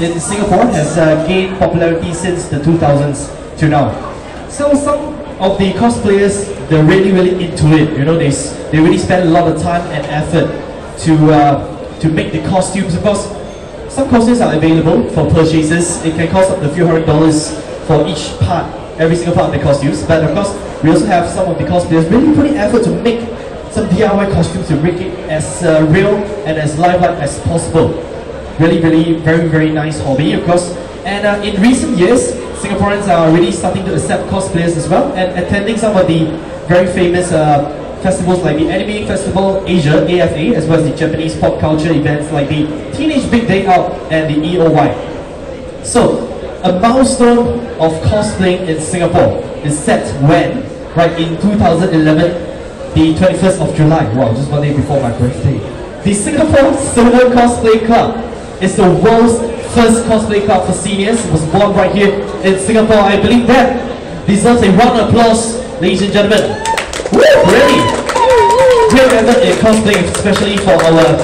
in Singapore has gained popularity since the 2000s to now. So some of the cosplayers, they're really into it. You know, they really spend a lot of time and effort to make the costumes. Of course, some costumes are available for purchases. It can cost up to a few $100s for each part, every single part of the costumes. But of course, we also have some of the cosplayers really putting effort to make some DIY costumes to make it as real and as lifelike as possible. Really, very nice hobby, of course. And in recent years, Singaporeans are really starting to accept cosplayers as well and attending some of the very famous festivals like the Anime Festival Asia, AFA, as well as the Japanese pop culture events like the Teenage Big Day Out and the EOY. So, a milestone of cosplaying in Singapore is set when? Right in 2011, the 21st of July, wow, just one day before my birthday. The Singapore Silver Cosplay Club is the world's first cosplay club for seniors. It was born right here in Singapore. I believe that deserves a round of applause, ladies and gentlemen. Woo, really great effort in cosplay, especially for our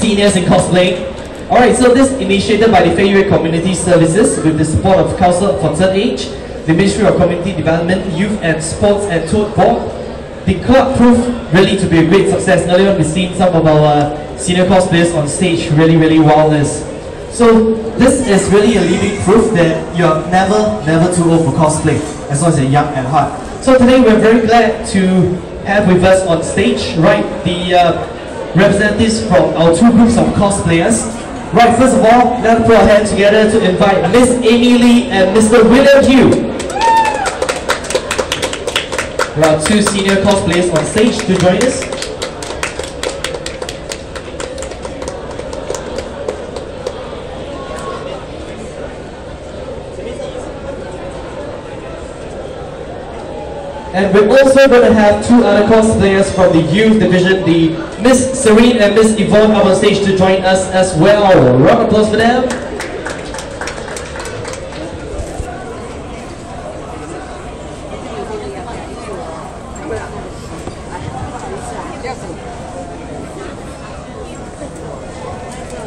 seniors in cosplay. Alright, so this initiated by the Fairway Community Services with the support of Council for Third Age, the Ministry of Community Development, Youth and Sports and Tour Board. The club proved really to be a great success. Earlier on, we've seen some of our senior cosplayers on stage really wow this. So this is really a living proof that you're never too old for cosplay, as long as you're young at heart. So today we're very glad to have with us on stage, right, the representatives from our two groups of cosplayers. Right, first of all, let's put our hands together to invite Miss Amy Lee and Mr. William Hugh. We have two senior cosplayers on stage to join us. And we're also going to have two other cosplayers from the youth division, the Miss Serene and Miss Yvonne, up on stage to join us as well. Round of applause for them.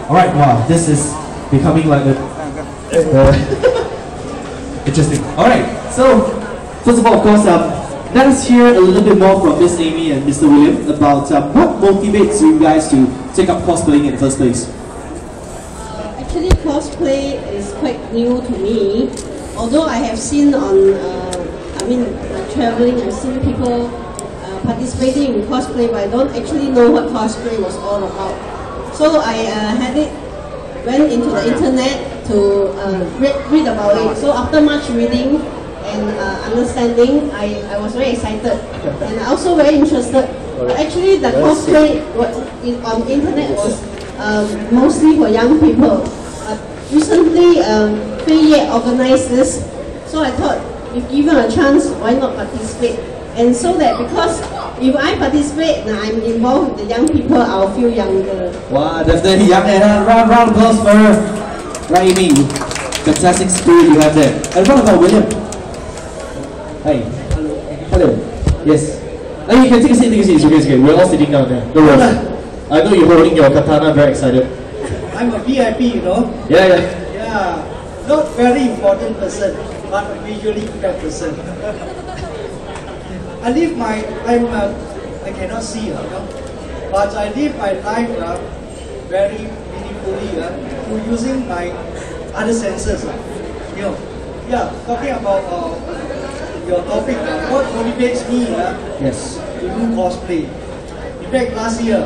Alright, wow, this is becoming like a interesting. Alright, so first of all, of course, let us hear a little bit more from Miss Amy and Mr. William about what motivates you guys to take up cosplaying in the first place. Actually, cosplay is quite new to me. Although I have seen on, traveling, I've seen people participating in cosplay, but I don't actually know what cosplay was all about. So I went into the internet to read about it. So after much reading and understanding, I was very excited and also very interested. But actually, the cosplay on internet was mostly for young people. Recently, Fei organized this, so I thought, if given a chance, why not participate? And so that because if I participate and I'm involved with the young people, I'll feel younger. Wow, definitely young, and round of applause for her. Right, Amy, fantastic spirit you have there. And what about William? Hi. Hello. Yes. You can take a seat, it's okay. We're all sitting down there. No worries. I know you're holding your katana, very excited. I'm a VIP, you know? Yeah. Yeah. Not very important person, but a visually impaired person. I cannot see, you know? But I live my life very meaningfully through using my other senses. You know? Yeah, talking about your topic, what motivates me yes, to do cosplay. In fact, last year,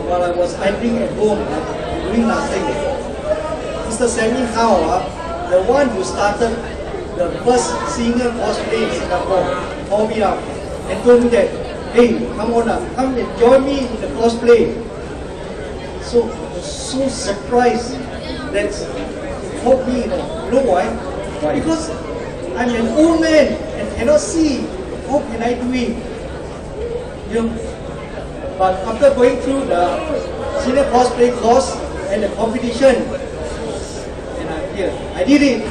while I was idling at home, doing nothing, Mr. Sammy Hao, the one who started the first senior cosplay in Singapore, called me up and told me that, hey, come on up, come and join me in the cosplay. So I was so surprised that he helped me, you know why? Why? Because I'm an old man and cannot see. How can I do it? You know, but after going through the senior cosplay course and the competition, and I'm here. I did it.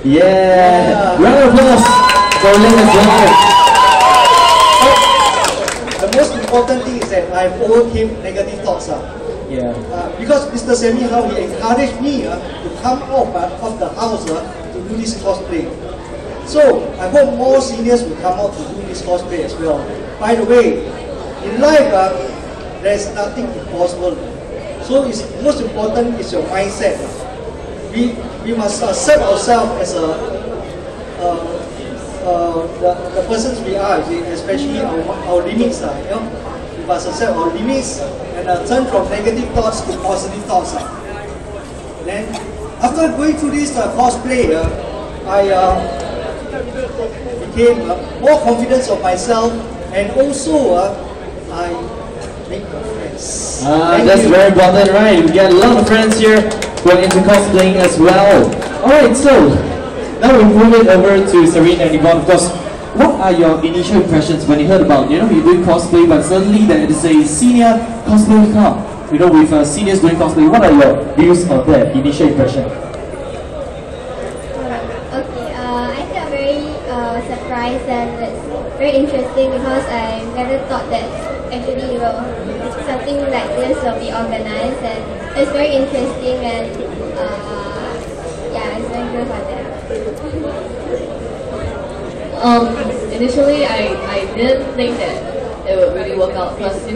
Yeah. Round of applause for William as well. The most important thing is that I've overcame negative thoughts. Yeah. Because Mr. Sammy Hao, he encouraged me to come out of the house to do this cosplay. So I hope more seniors will come out to do this cosplay as well. By the way, in life, there's nothing impossible. So it's most important is your mindset. We must accept ourselves as the persons we are, especially our limits. You know, we must accept our limits and turn from negative thoughts to positive thoughts. Then, after going through this cosplay, I became more confident of myself, and also I make friends. That's very important, right? We get a lot of friends here who are into cosplaying as well. Alright, so now we move it over to Serene and Yvonne. Of course, what are your initial impressions when you heard about, you're doing cosplay, but suddenly there is a senior cosplay club, with seniors doing cosplay? What are your views on that initial impression? I feel very surprised, and it's very interesting because I never thought that actually something like this will be organized, and it's very interesting, and yeah, it's very good for them. Initially, I didn't think that it would really work out because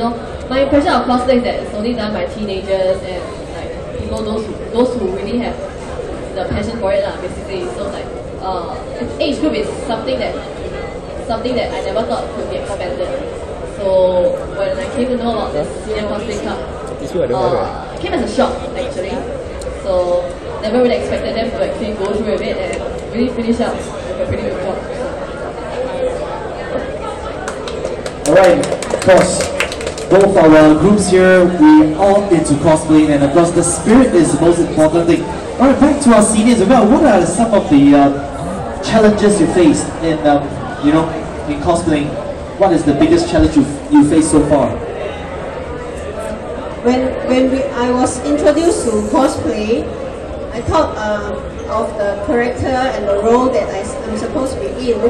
my impression of cosplay is that it's only done by teenagers and like people those who really have the passion for it basically. So like age group is something that I never thought could be expanded. So when I came to know about this senior cosplay club, it came as a shock actually. So never really expected them to actually go through with it and really finish up with a pretty good job. Alright, of course, both our groups here, we all into cosplay, and of course the spirit is the most important thing. Alright, back to our seniors as well. What are some of the challenges you faced in in cosplaying? What is the biggest challenge you faced so far? I was introduced to cosplay, I thought of the character and the role that I'm supposed to be in.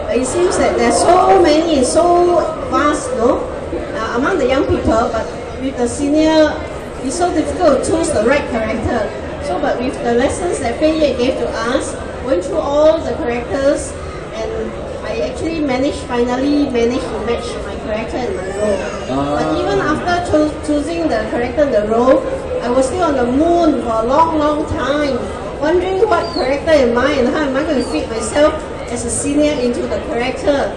It seems that there's so many, so vast, among the young people, but with the senior, it's so difficult to choose the right character. So, but with the lessons that Fei Ye gave to us, going through all the characters, and I actually finally managed to match my character and my role. But even after choosing the character and the role, I was still on the moon for a long, long time, wondering what character am I and how am I going to fit myself as a senior into the character,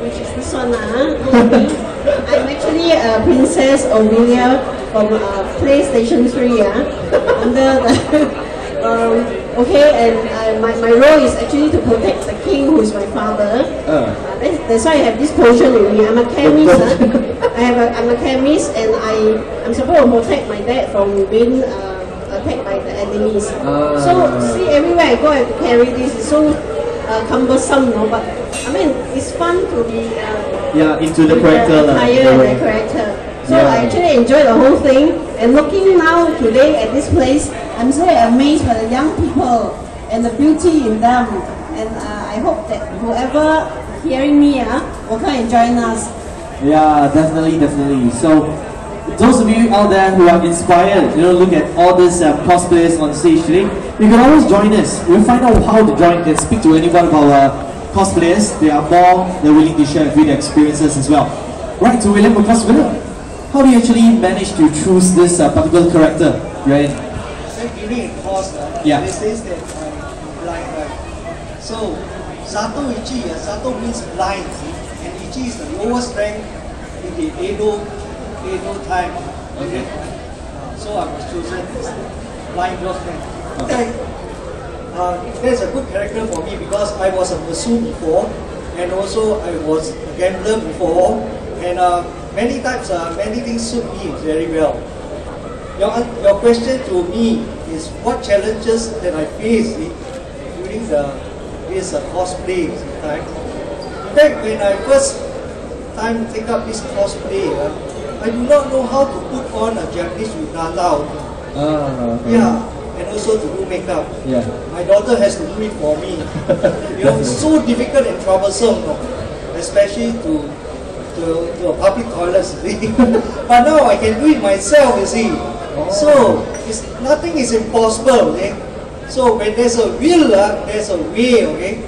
which is this one. I'm actually Princess Omelia from PlayStation 3. Under the and my role is actually to protect the king, who is my father. That's why I have this potion with me. I'm a chemist. I'm a chemist, and I'm supposed to protect my dad from being attacked by the enemies. So see, everywhere I go, I have to carry this. It's so cumbersome, but I mean, it's fun to be into the character. The character. So I actually enjoy the whole thing. And looking now today at this place, I'm so amazed by the young people and the beauty in them. And I hope that whoever hearing me will come and join us. Yeah, definitely. So those of you out there who are inspired, look at all these cosplayers on stage today, you can always join us. We'll find out how to join and speak to any one of our cosplayers. They're willing to share with their experiences as well. Right, to William, because William, how do you actually manage to choose this particular character? Right? So during the course, yeah. They say that I'm blind, right? So Sato Ichi, Sato means blind, and Ichi is the lowest rank in the Edo time. Okay. So I was chosen as blind lost rank. Okay. That's a good character for me because I was a Masu before, and also I was a gambler before, and many things suit me very well. Your question to me is what challenges that I faced during this cosplay time. In fact, when I first time take up this cosplay, I do not know how to put on a Japanese yukata. Yeah. And also to do makeup. Yeah. My daughter has to do it for me. It's so difficult and troublesome, especially to to a public toilet. But now I can do it myself, you see. So nothing is impossible. Okay? So when there's a will, there's a way. Okay?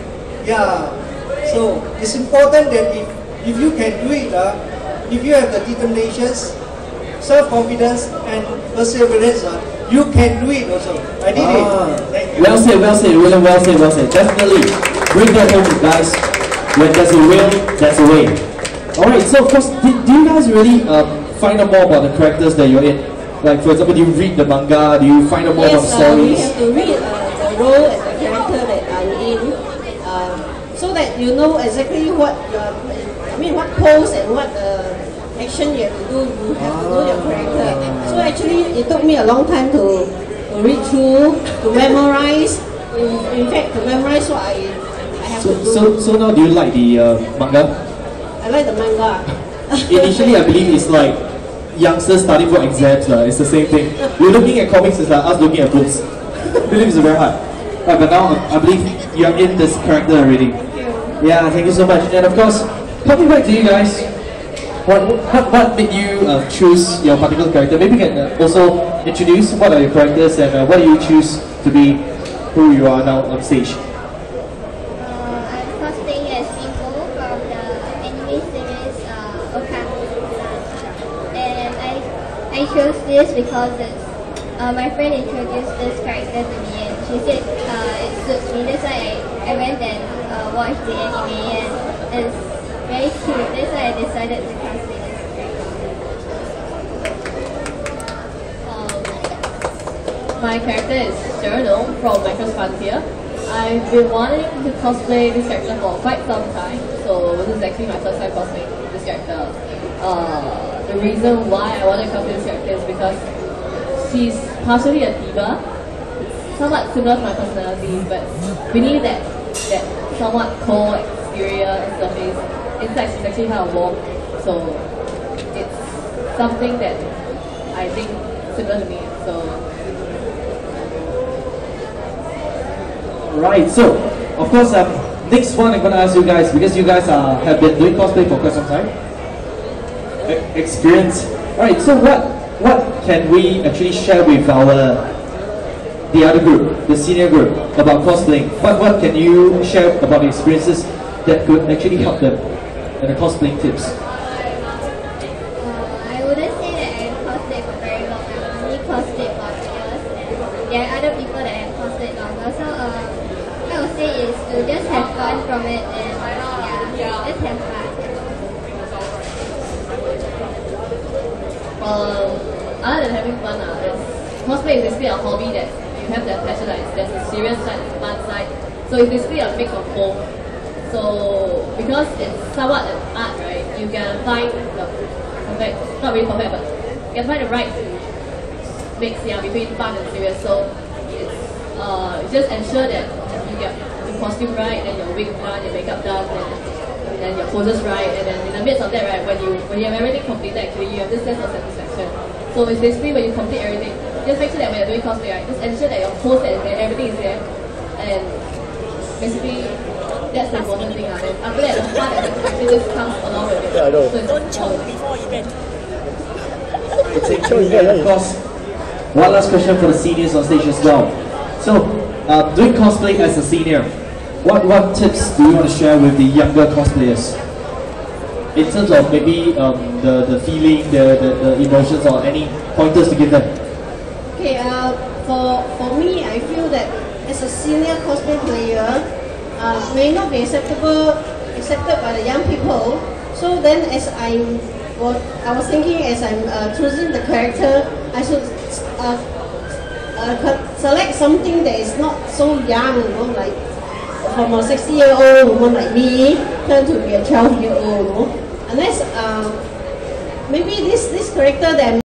Yeah. So it's important that if you can do it, if you have the determinations, self-confidence and perseverance, you can do it also. I did it. Thank you. Well said, William, well said. Definitely bring that home, guys. When there's a will, there's a way. Alright, so of course, do you guys really find out more about the characters that you're in? Like, for example, do you read the manga? Do you find out more about the stories? Yes, we have to read the role and the character that I'm in, so that you know exactly what what pose and what action you have to do. You have to know your character. So actually, it took me a long time to read through, to memorize. In fact, to memorize what I have to do. So now, do you like the manga? I like the manga. Initially, I believe it's like youngsters studying for exams. It's the same thing. We're looking at comics, it's like us looking at books. I believe it's very hard. Right, but now, I believe you're in this character already. Thank you. Yeah, thank you so much. And of course, coming back to you guys, what made you choose your particular character? Maybe you can also introduce what are your characters and why do you choose to be who you are now on stage? I'm cosplaying as Ingo from the anime series Okaku. And I chose this because it's, my friend introduced this character to me and she said it suits me. That's why I went and watched the anime and it's very cute. That's why I decided to cosplay this character. My character is Cyrano from Minecraft Frontier. I've been wanting to cosplay this character for quite some time, so this is actually my first time cosplaying this character. The reason why I want to cosplay this character is because she's partially a diva, somewhat similar to my personality, but beneath that somewhat cold exterior and surface, inside she's actually kind of warm. So it's something that I think similar to me. So. Right, so of course, next one I'm going to ask you guys, because you guys have been doing cosplay for quite some time, experience. Alright, so what can we actually share with the other group, the senior group, about cosplaying? What can you share about the experiences that could actually help them and the cosplaying tips? I wouldn't say that I have cosplayed for very long. I've only cosplayed for years and there are other people that have cosplayed longer. So what I would say is to just have fun from it and just have fun. Other than having fun, cosplay is basically a hobby that you have that passion, there's a serious side and a fun side. So it's basically a mix of both. So because it's somewhat an art, right, you can find the perfect, not really perfect, but you can find the right mix between fun and serious. So it's just ensure that you get the costume right, and your wig done, your makeup done, and then your poses right, and then in the midst of that, right, when you have everything completed, actually you have this sense of satisfaction. So it's basically when you complete everything, just make sure that when you're doing cosplay, right, just ensure that your pose is there, everything is there, and basically that's the important thing. And after that, the fun and satisfaction just comes along with it. Yeah, I know. So Don't choke before event. And of course, one last question for the seniors on stage as well. So, doing cosplay as a senior, what tips do you want to share with the younger cosplayers? In terms of maybe the feeling, the emotions, or any pointers to give them? Okay, for me, I feel that as a senior cosplay player, may not be accepted by the young people. So then, as I was thinking, as I'm choosing the character, I should select something that is not so young, like from a 60-year-old woman like me turn to be a 12-year-old. Unless maybe this character that I'm